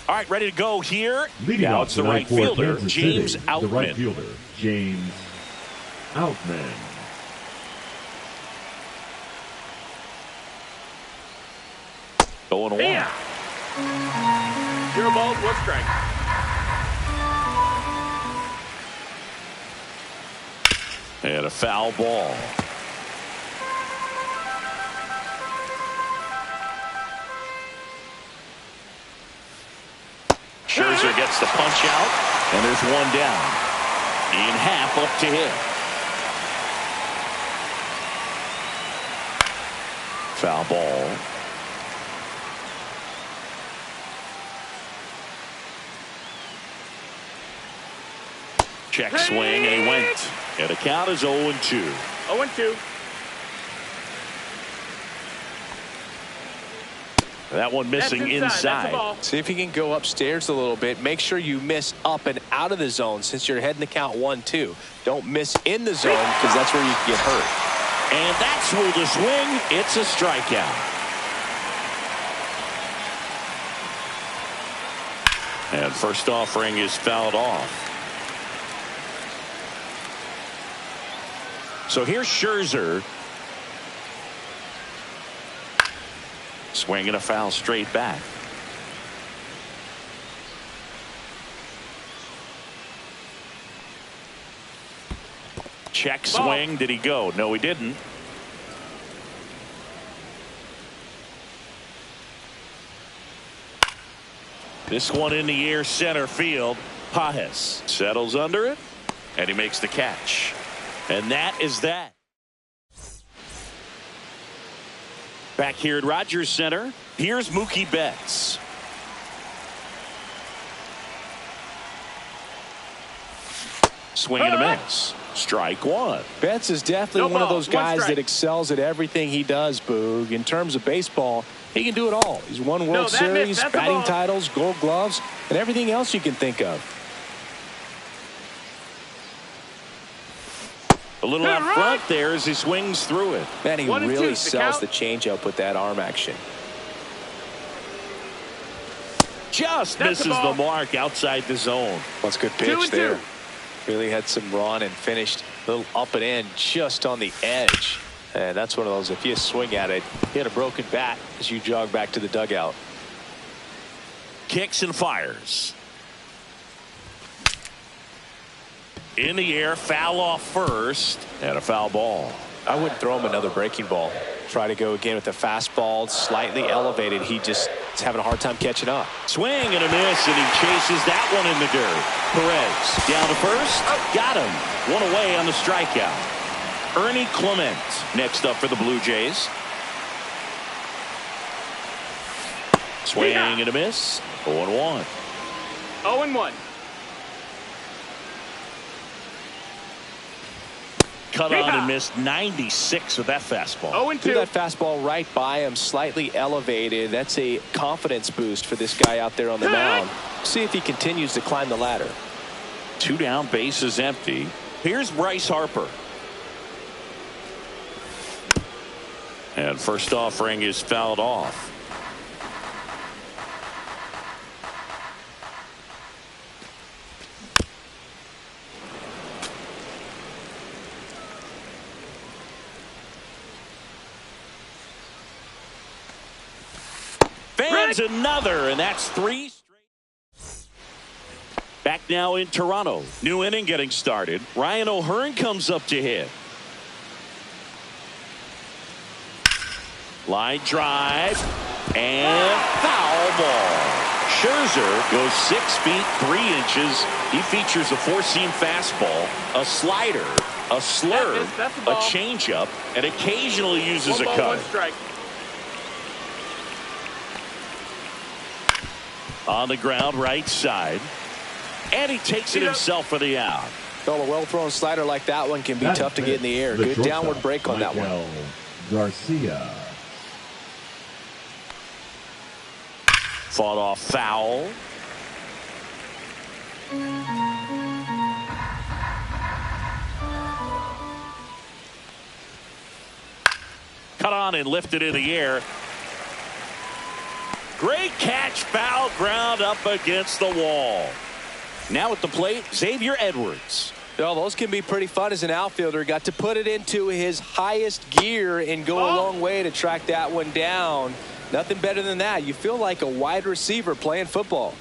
All right, ready to go here. Leading Now off it's the tonight right for fielder, Kansas James City, Outman. The right fielder, James Outman. Going one. Yeah. 0 balls, 1 strike. And a foul ball. Scherzer gets the punch out, and there's one down. In half up to hit. Foul ball. Check swing, and he went. And the count is 0-2. 0-2. That one missing inside. See if you can go upstairs a little bit. Make sure you miss up and out of the zone since you're heading the count 1-2. Don't miss in the zone because that's where you can get hurt. And that's with the swing. It's a strikeout. And first offering is fouled off. So here's Scherzer. Swinging a foul straight back. Check swing. Did he go? No, he didn't. This one in the air, center field. Pages settles under it, and he makes the catch. And that is that. Back here at Rogers Center, here's Mookie Betts. Swing and a miss. Strike one. Betts is definitely one of those guys that excels at everything he does, Boog. In terms of baseball, he can do it all. He's won World Series, batting titles, Gold Gloves, and everything else you can think of. A little out front there as he swings through it. Man, he really sells the changeup with that arm action. Just misses the mark outside the zone. That's a good pitch there. Really had some run and finished a little up and in just on the edge. And that's one of those, if you swing at it, hit a broken bat as you jog back to the dugout. Kicks and fires. In the air, foul off first, and a foul ball. I wouldn't throw him another breaking ball. Try to go again with the fastball, slightly elevated. He just is having a hard time catching up. Swing and a miss, and he chases that one in the dirt. Perez down to first. Got him. One away on the strikeout. Ernie Clement next up for the Blue Jays. Swing and a miss. 0-1. 0-1. Cut on and missed 96 with that fastball. 0-2. Threw that fastball right by him, slightly elevated. That's a confidence boost for this guy out there on the mound. See if he continues to climb the ladder. 2 down, bases empty. Here's Bryce Harper. And first offering is fouled off. Fans another, and that's 3 straight. Back now in Toronto. New inning getting started. Ryan O'Hearn comes up to hit. Line drive and foul ball. Scherzer goes 6 feet 3 inches. He features a 4-seam fastball, a slider, a slurve, a changeup, and occasionally uses a cut. 1 strike. On the ground, right side. And he takes it himself for the out. Well, a well-thrown slider like that one can be tough to get in the air. Good downward break on that one. Garcia. Fought off foul. Cut on and lifted in the air. Great catch, foul ground up against the wall. Now at the plate, Xavier Edwards. Oh, those can be pretty fun as an outfielder. Got to put it into his highest gear and go a long way to track that one down. Nothing better than that. You feel like a wide receiver playing football.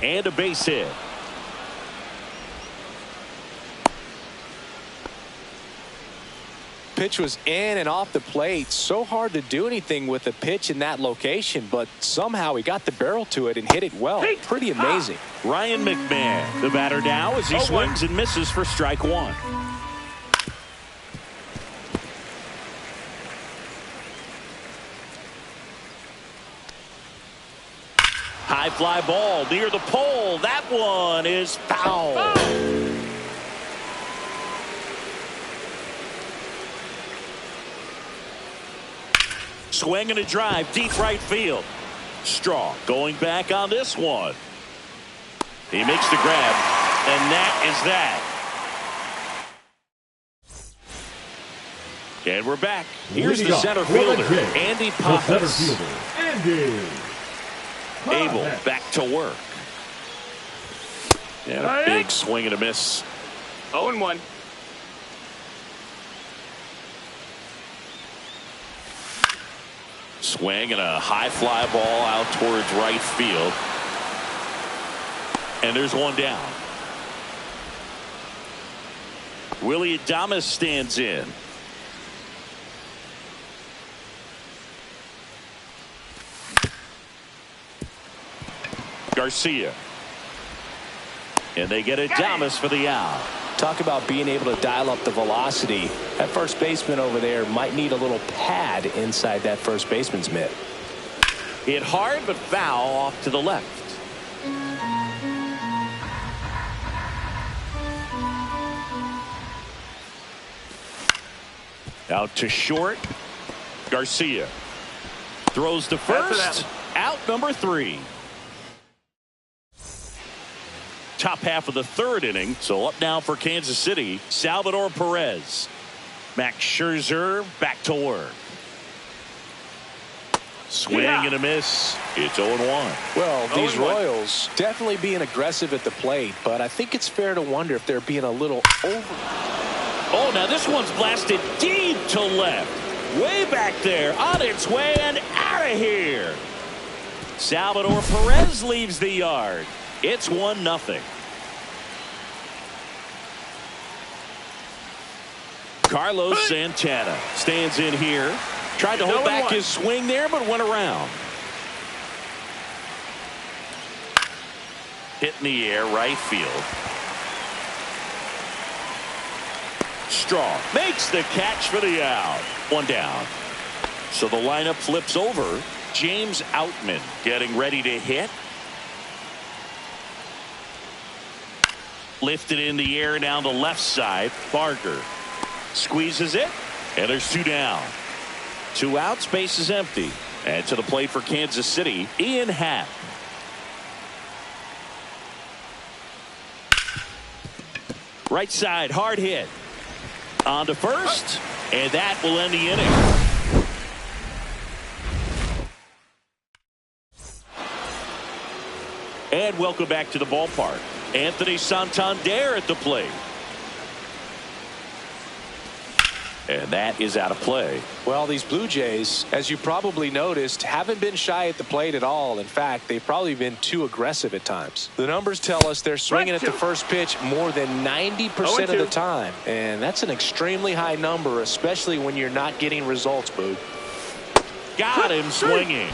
And a base hit. Pitch was in and off the plate. So hard to do anything with a pitch in that location, but somehow he got the barrel to it and hit it well. Pretty amazing. Ryan McMahon, the batter now as he swings and misses for strike one. High fly ball near the pole. That one is foul. Swing and a drive, deep right field. Straw going back on this one. He makes the grab, and that is that. And we're back. Here's the center fielder, Andy Pappas. Abel back to work. And a big swing and a miss. 0-1. Swing and a high fly ball out towards right field. And there's one down. Willie Adames stands in. Garcia. And they get Adames for the out. Talk about being able to dial up the velocity. That first baseman over there might need a little pad inside that first baseman's mitt. Hit hard but foul off to the left. Out to short. Garcia throws to first. Out number 3. Top half of the third inning. So up now for Kansas City, Salvador Perez. Max Scherzer back to work. Swing and a miss. It's 0-1. Well, these Royals definitely being aggressive at the plate, but I think it's fair to wonder if they're being a little over. Oh, now this one's blasted deep to left. Way back there, on its way and out of here. Salvador Perez leaves the yard. It's 1-0. Carlos Santana stands in here. Tried to hold back his swing there, but went around. Hit in the air, right field. Straw makes the catch for the out. One down. So the lineup flips over. James Outman getting ready to hit. Lifted in the air down the left side. Barger squeezes it, and there's 2 down. 2 outs, base is empty. And to the plate for Kansas City, Ian Happ. Right side, hard hit. On to first, and that will end the inning. And welcome back to the ballpark. Anthony Santander at the plate. And that is out of play. Well, these Blue Jays, as you probably noticed, haven't been shy at the plate at all. In fact, they've probably been too aggressive at times. The numbers tell us they're swinging at the first pitch more than 90% of the time. And that's an extremely high number, especially when you're not getting results, Boo. Got him swinging.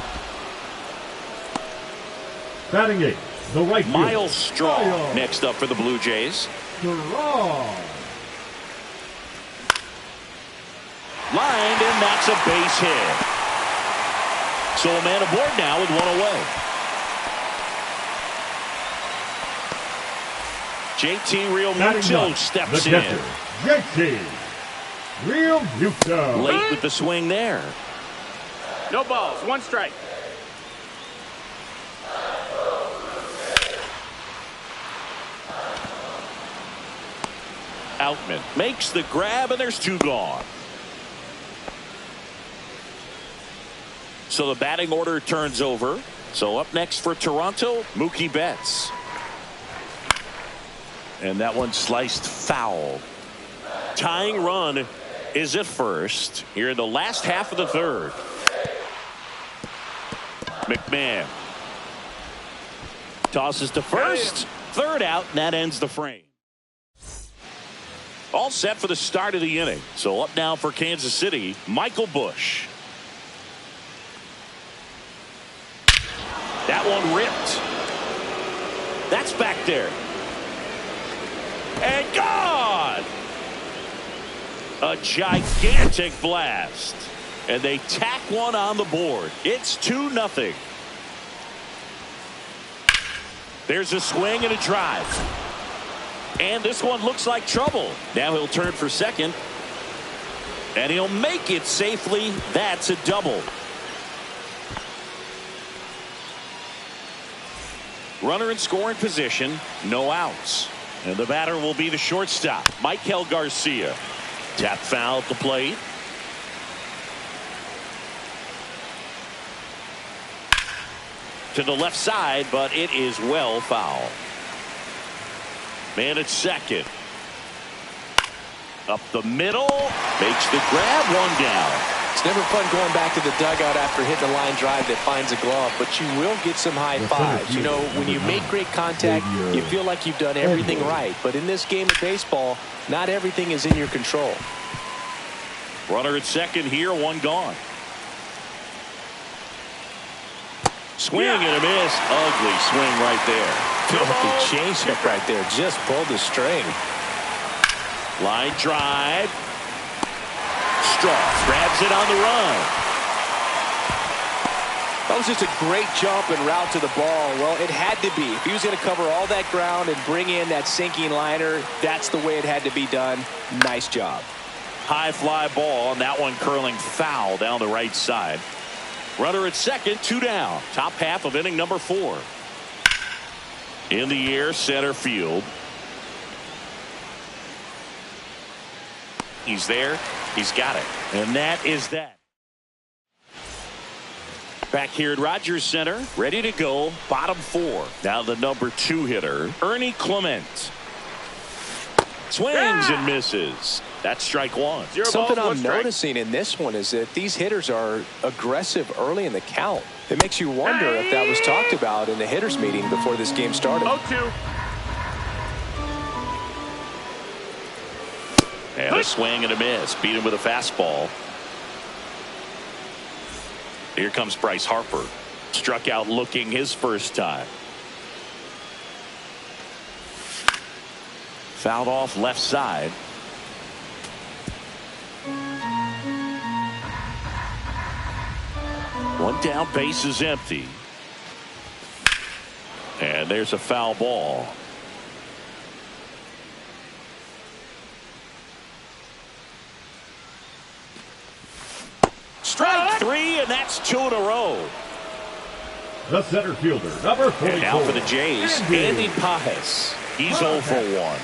Batting 8, the right fielder, Miles Straw next up for the Blue Jays. Straw. Lined, and that's a base hit. So a man aboard now with 1 away. JT Realmuto steps in. JT Realmuto. Late with the swing there. No balls, 1 strike. Outman makes the grab, and there's 2 gone. So the batting order turns over. So up next for Toronto, Mookie Betts. And that one sliced foul. Tying run is at first here in the last half of the third. McMahon tosses to first. Third out, and that ends the frame. All set for the start of the inning. So up now for Kansas City, Michael Busch. That one ripped. That's back there. And gone! A gigantic blast. And they tack one on the board. It's 2-0. There's a swing and a drive. And this one looks like trouble. Now he'll turn for second. And he'll make it safely. That's a double. Runner in scoring position. No outs. And the batter will be the shortstop, Maikel Garcia. Tap foul at the plate. To the left side, but it is well foul. Man at second. Up the middle. Makes the grab, one down. It's never fun going back to the dugout after hitting a line drive that finds a glove, but you will get some high fives. You know, when you make great contact, you feel like you've done everything right. But in this game of baseball, not everything is in your control. Runner at second here, one gone. Swing and a miss. Ugly swing right there. Filthy changeup right there. Just pulled the string. Line drive. Strauss grabs it on the run. That was just a great jump and route to the ball. Well, it had to be. If he was going to cover all that ground and bring in that sinking liner, that's the way it had to be done. Nice job. High fly ball, and that one curling foul down the right side. Runner at second, 2 down. Top half of inning number 4. In the air, center field. He's there. He's got it. And that is that. Back here at Rogers Center, ready to go. Bottom 4. Now the number 2 hitter, Ernie Clement. Swings and misses. That's strike one. Something I'm noticing in this one is that these hitters are aggressive early in the count. It makes you wonder if that was talked about in the hitters meeting before this game started. 0-2. And a swing and a miss. Beat him with a fastball. Here comes Bryce Harper. Struck out looking his first time. Fouled off left side. One down, base is empty. And there's a foul ball. Strike 3, and that's 2 in a row. The center fielder, number 44. And now for the Jays, Andy Pages. He's 0 for 1.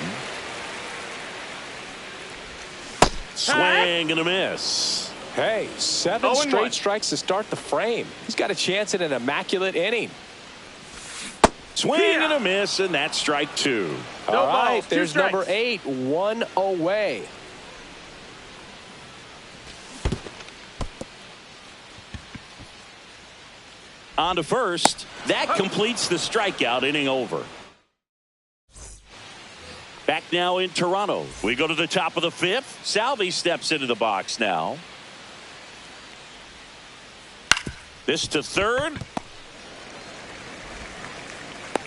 Swing and a miss. Hey, 7 straight strikes to start the frame. He's got a chance at an immaculate inning. Swing and a miss, and that's strike 2. All right, there's number 8, 1 away. On to first. That completes the strikeout. Inning over. Back now in Toronto. We go to the top of the 5th. Salvi steps into the box now. This to third.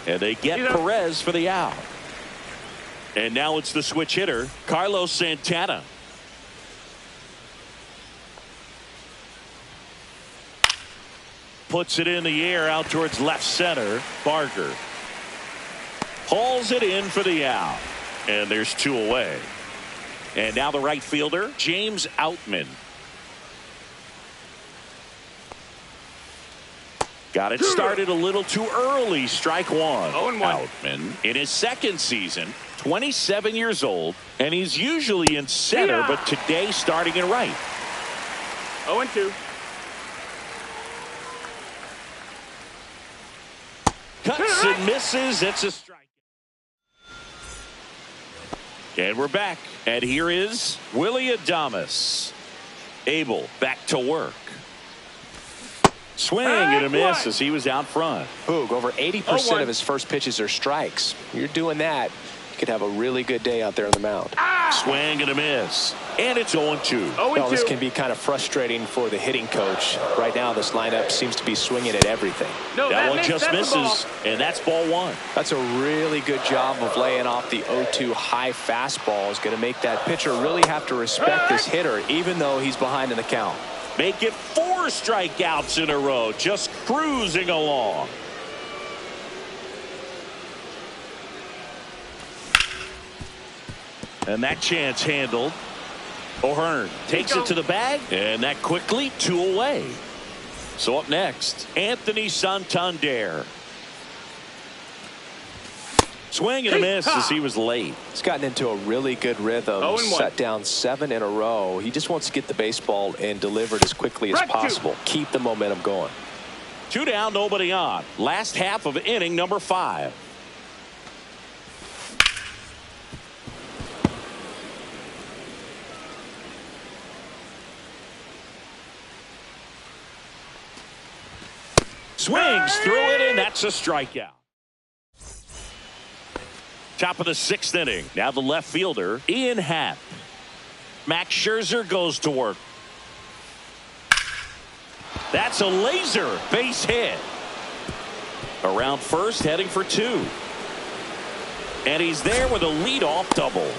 And they get Perez for the out. And now it's the switch hitter, Carlos Santana. Puts it in the air out towards left center. Barger hauls it in for the out. And there's 2 away. And now the right fielder, James Outman. Got it started a little too early. Strike 1. Outman in his second season, 27 years old, and he's usually in center, but today starting in right. 0-2. and misses. It's a strike. And we're back. And here is Willy Adames. Abel back to work. Swing and a miss as he was out front. Boog, over 80% of his first pitches are strikes. You're doing that, you could have a really good day out there on the mound. Swing and a miss. And it's 0-2. Well, this can be kind of frustrating for the hitting coach. Right now, this lineup seems to be swinging at everything. No, that one just misses, and that's ball one. That's a really good job of laying off the 0-2 high fastball. Is going to make that pitcher really have to respect this hitter, even though he's behind in the count. Make it 4 strikeouts in a row, just cruising along. And that chance handled. O'Hearn takes it to the bag, and that quickly 2 away. So up next, Anthony Santander. Swing and a miss as he was late. He's gotten into a really good rhythm. Set down 7 in a row. He just wants to get the baseball and deliver it as quickly as possible. Keep the momentum going. 2 down, nobody on. Last half of inning number 5. Swings through it, and that's a strikeout. Top of the 6th inning. Now the left fielder, Ian Happ. Max Scherzer goes to work. That's a laser base hit. Around first, heading for 2. And he's there with a leadoff double.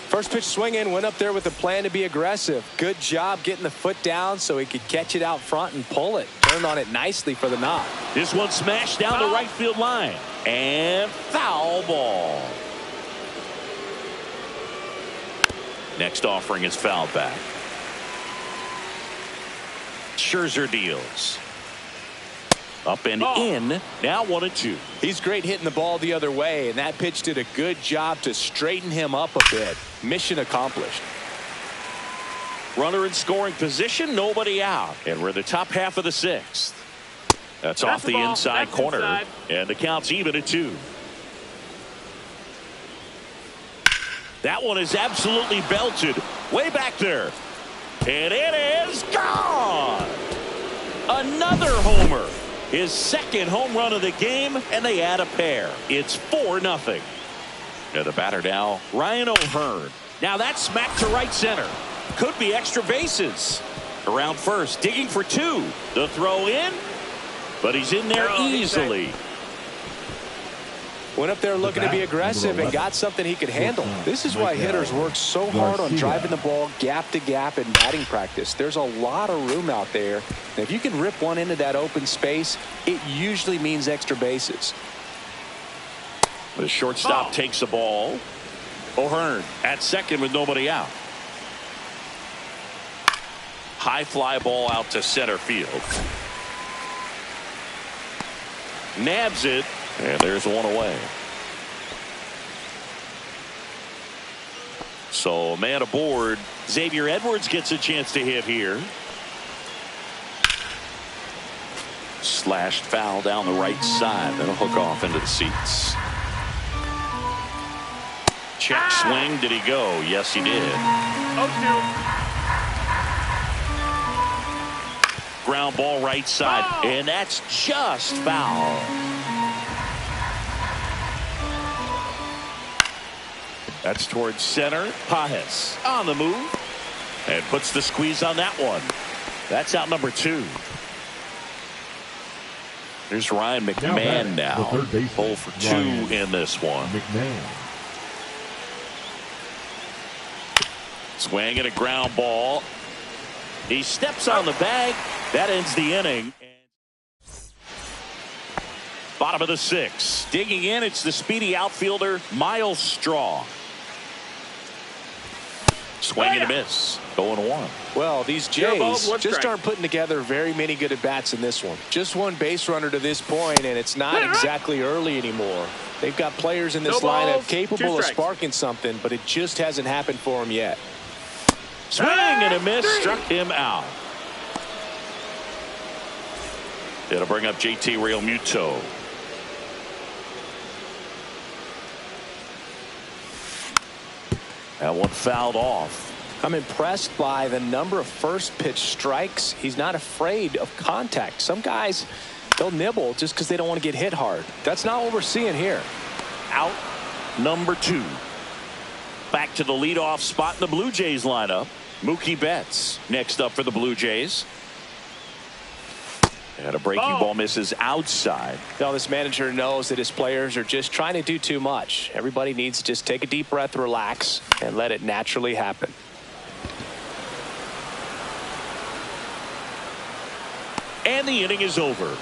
First pitch swinging, went up there with a plan to be aggressive. Good job getting the foot down so he could catch it out front and pull it. Turned on it nicely for the knock. This one smashed down the right field line. And foul ball. Next offering is fouled back. Scherzer deals. Up and in. Now 1-2. He's great hitting the ball the other way, and that pitch did a good job to straighten him up a bit. Mission accomplished. Runner in scoring position, nobody out. And we're in the top half of the 6th. That's off the inside corner. And the count's even at 2. That one is absolutely belted. Way back there. And it is gone. Another homer. His 2nd home run of the game, and they add a pair. It's 4-0. And the batter now, Ryan O'Hearn. Now that's smacked to right center. Could be extra bases. Around first, digging for 2. The throw in, but he's in there easily. Went up there looking to be aggressive and got something he could handle. This is why hitters work so hard on driving the ball gap to gap in batting practice. There's a lot of room out there. And if you can rip one into that open space, it usually means extra bases. The shortstop takes the ball. O'Hearn at second with nobody out. High fly ball out to center field. Nabs it. And there's one away. So man aboard. Xavier Edwards gets a chance to hit here. Slashed foul down the right side. That'll hook off into the seats. Check swing. Did he go? Yes, he did. 0-2. Ground ball right side. And that's just foul. That's towards center. Pajes on the move and puts the squeeze on that one. That's out number 2. There's Ryan McMahon now. 0 for 2 in this one. McMahon. Swing and a ground ball. He steps on the bag. That ends the inning. Bottom of the 6th. Digging in, it's the speedy outfielder, Miles Straw. Swing and a miss. 0-1. Well, these Jays just aren't putting together very many good at-bats in this one. Just one base runner to this point, and it's not exactly early anymore. They've got players in this lineup capable of sparking something, but it just hasn't happened for them yet. Swing and a miss. Struck him out. It'll bring up JT Realmuto. That one fouled off. I'm impressed by the number of first pitch strikes. He's not afraid of contact. Some guys, they'll nibble just because they don't want to get hit hard. That's not what we're seeing here. Out number 2. Back to the leadoff spot in the Blue Jays lineup. Mookie Betts next up for the Blue Jays. And a breaking ball misses outside. Now this manager knows that his players are just trying to do too much. Everybody needs to just take a deep breath, relax, and let it naturally happen. And the inning is over.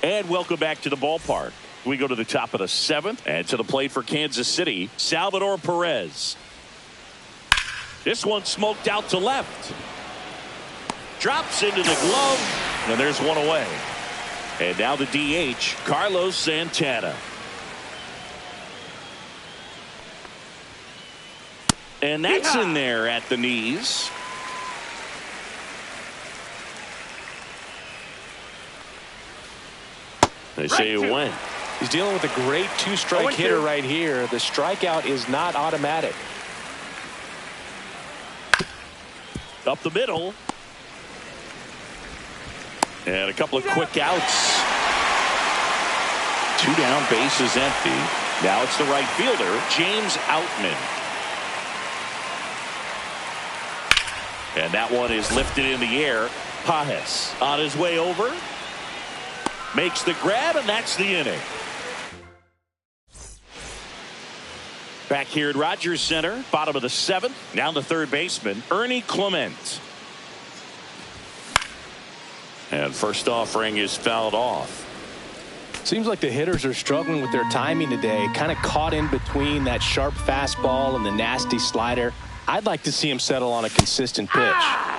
And welcome back to the ballpark. We go to the top of the 7th and to the plate for Kansas City, Salvador Perez. This one smoked out to left. Drops into the glove, and there's one away. And now the DH, Carlos Santana. And that's in there at the knees. They say it went. He's dealing with a great two-strike hitter right here. The strikeout is not automatic. Up the middle. And a couple of quick outs. 2 down, base is empty. Now it's the right fielder, James Outman. And that one is lifted in the air. Pages on his way over. Makes the grab, and that's the inning. Back here at Rogers Center, bottom of the 7th. Now the third baseman, Ernie Clement. And first offering is fouled off. Seems like the hitters are struggling with their timing today. Kind of caught in between that sharp fastball and the nasty slider. I'd like to see him settle on a consistent pitch.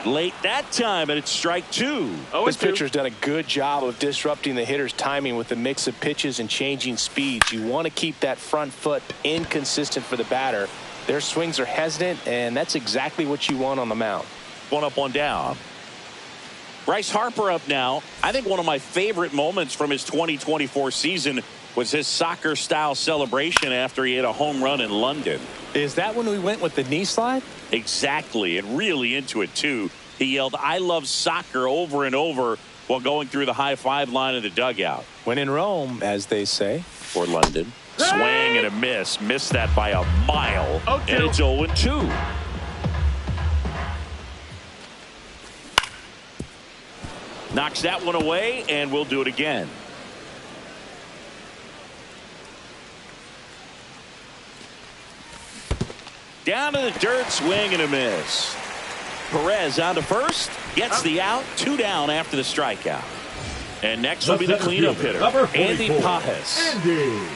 Late that time, and it's strike 2. This pitcher's done a good job of disrupting the hitter's timing with the mix of pitches and changing speeds. You want to keep that front foot inconsistent for the batter. Their swings are hesitant, and that's exactly what you want on the mound. One up, one down. Bryce Harper up now. I think one of my favorite moments from his 2024 season was his soccer-style celebration after he hit a home run in London. Is that when we went with the knee slide? Exactly, and really into it, too. He yelled, "I love soccer," over and over while going through the high-five line of the dugout. When in Rome, as they say. For London. Swing and a miss. Missed that by a mile. And it's 0-2. Knocks that one away, and we'll do it again. Down to the dirt, swing and a miss. Perez on to first, gets the out, 2 down after the strikeout. And next will be the cleanup hitter, Andy Pages. Andy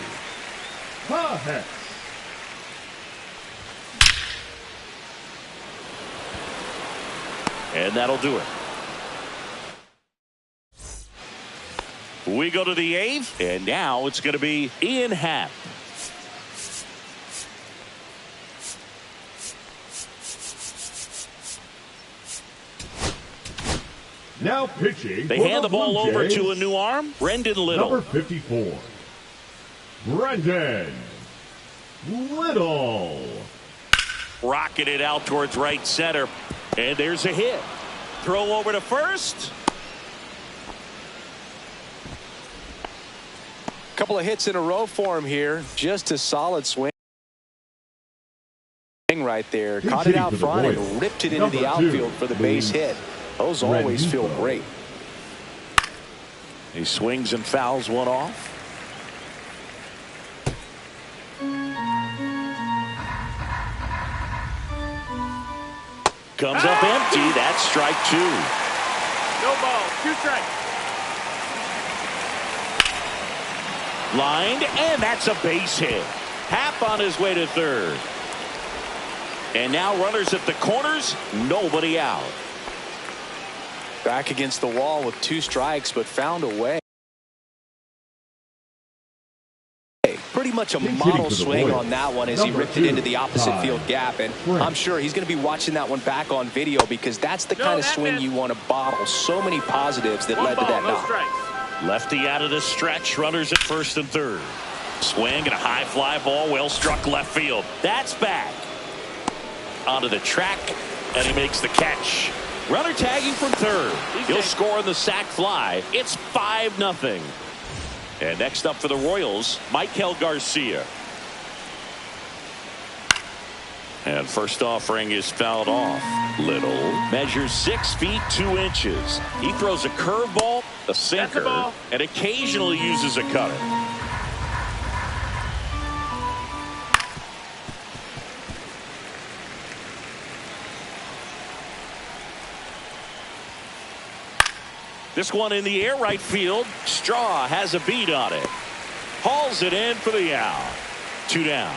Pages. And that'll do it. We go to the 8th, and now it's going to be Ian Happ. Now pitching. They hand the ball over to a new arm, Brendan Little. Number 54, Brendan Little. Rocketed out towards right center, and there's a hit. Throw over to first. Couple of hits in a row for him here. Just a solid swing right there. Caught it out front and ripped it into the outfield for the base hit. Those always feel great. He swings and fouls one off. Comes up empty. That's strike 2. No ball. 2 strikes. Lined, and that's a base hit. Happ on his way to third. And now runners at the corners, nobody out. Back against the wall with 2 strikes, but found a way. pretty much a model swing on that one as he ripped it into the opposite field gap. And I'm sure he's going to be watching that one back on video because that's the kind of swing you want to bottle. So many positives that led to that knock. Lefty out of the stretch. Runners at first and third. Swing and a high fly ball. Well struck left field. That's back. Onto the track. And he makes the catch. Runner tagging from third. He'll score on the sac fly. It's 5-0. And next up for the Royals, Maikel Garcia. And first offering is fouled off. Little measures 6 feet 2 inches. He throws a curveball, a sinker, and occasionally uses a cutter. This one in the air right field. Straw has a beat on it. Hauls it in for the out. 2 down.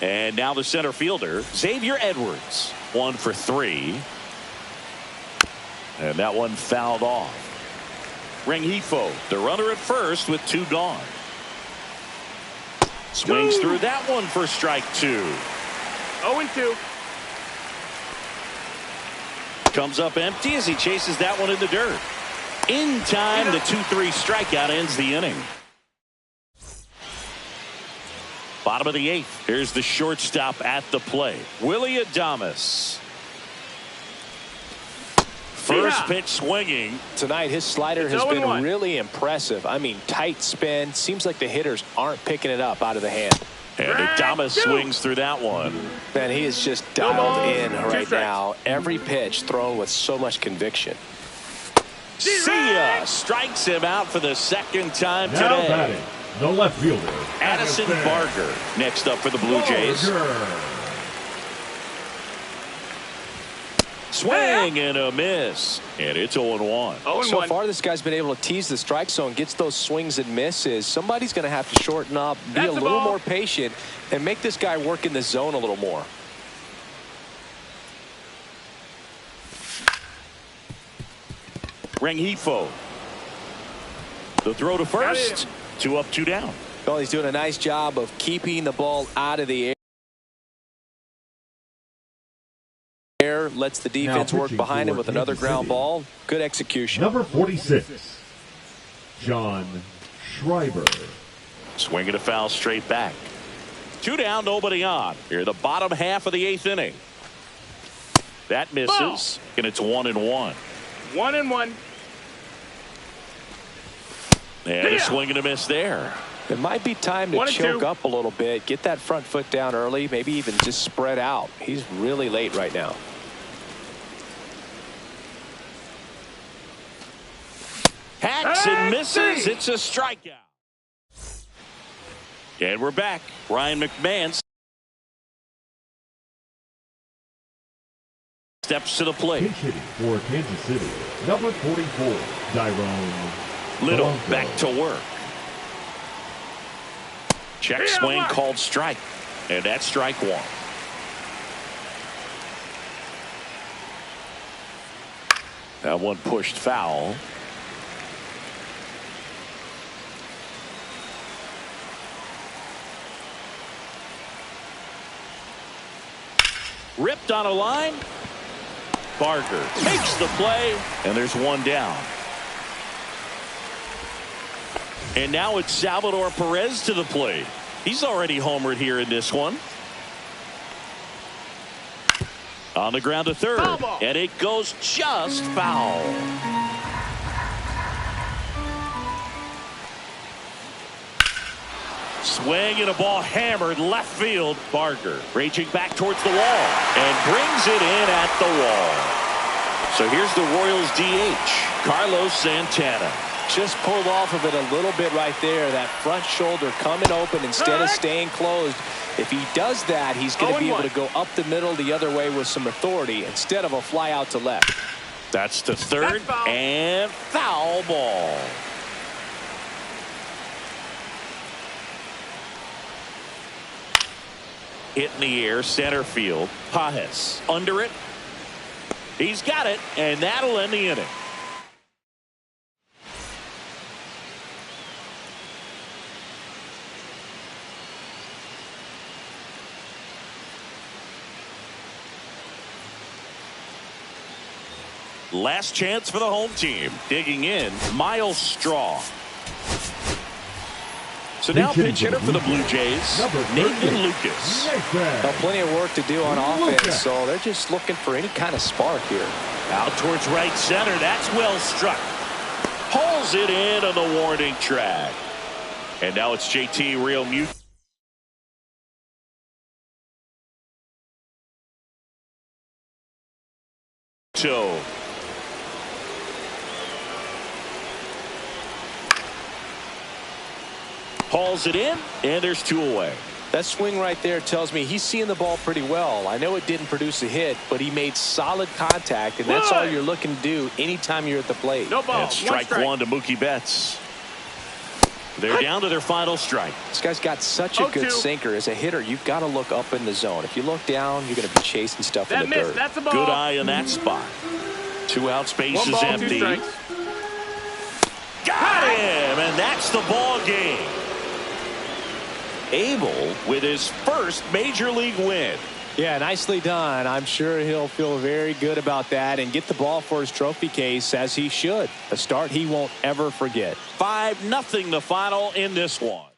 And now the center fielder, Xavier Edwards. 1 for 3. And that one fouled off. Rengifo, the runner at first with 2 gone. Swings through that one for strike 2. 0-2. Comes up empty as he chases that one in the dirt. In time, the 2-3 strikeout ends the inning. Bottom of the 8th. Here's the shortstop at the plate, Willy Adames. First pitch swinging. Tonight, his slider has been really impressive. I mean, tight spin. Seems like the hitters aren't picking it up out of the hand. And Adames swings through that one. Man, he is just dialed in right now. Every pitch thrown with so much conviction. Sia strikes him out for the second time Now today. batting, the left fielder, Addison Barger next up for the Blue Jays. Swing and a miss. And it's 0-1. So far, this guy's been able to tease the strike zone, gets those swings and misses. Somebody's going to have to shorten up, be a little more patient, and make this guy work in the zone a little more. Rengifo. The throw to first. 2 up, 2 down. Well, he's doing a nice job of keeping the ball out of the air. Lets the defense work behind him with another ground ball. Good execution. Number 46, John Schreiber. Swinging a foul straight back. 2 down, nobody on. Here, the bottom half of the 8th inning. That misses, and it's 1-1. 1-1. And a swing and a miss there. It might be time to choke up a little bit, get that front foot down early, maybe even just spread out. He's really late right now. Hacks and misses. It's a strikeout. And we're back. Ryan McMahon steps to the plate. Pinch hitting for Kansas City, number 44, Dairon Little Blanco. back to work. Check swing called strike. And that's strike 1. That one pushed foul. Ripped on a line. Barger makes the play, and there's 1 down. And now it's Salvador Perez to the plate. He's already homered here in this one. On the ground to third, and it goes just foul. Swing and a ball hammered left field. Barger reaching back towards the wall and brings it in at the wall. So here's the Royals DH, Carlos Santana. Just pulled off of it a little bit right there. That front shoulder coming open instead of staying closed. If he does that, he's going to be able to go up the middle the other way with some authority instead of a fly out to left. That's to third and foul ball. Hit in the air, center field. Pajes under it. He's got it, and that'll end the inning. Last chance for the home team. Digging in, Miles Straw. So now pitch hitter for the Blue Jays, Nathan Lucas. Well, plenty of work to do on offense, so they're just looking for any kind of spark here. Out towards right center. That's well struck. Hauls it in on the warning track. And now it's JT Realmuto. Hauls it in, and there's 2 away. That swing right there tells me he's seeing the ball pretty well. I know it didn't produce a hit, but he made solid contact, and that's all you're looking to do anytime you're at the plate. No ball. And strike one to Mookie Betts. They're down to their final strike. This guy's got such a good sinker. As a hitter, you've got to look up in the zone. If you look down, you're going to be chasing stuff in the dirt. That's a ball. Good eye in that spot. 2 out, space is empty. Got him, and that's the ball game. Abel with his first major league win. Yeah, nicely done. I'm sure he'll feel very good about that and get the ball for his trophy case, as he should. A start he won't ever forget. 5-0 the final in this one.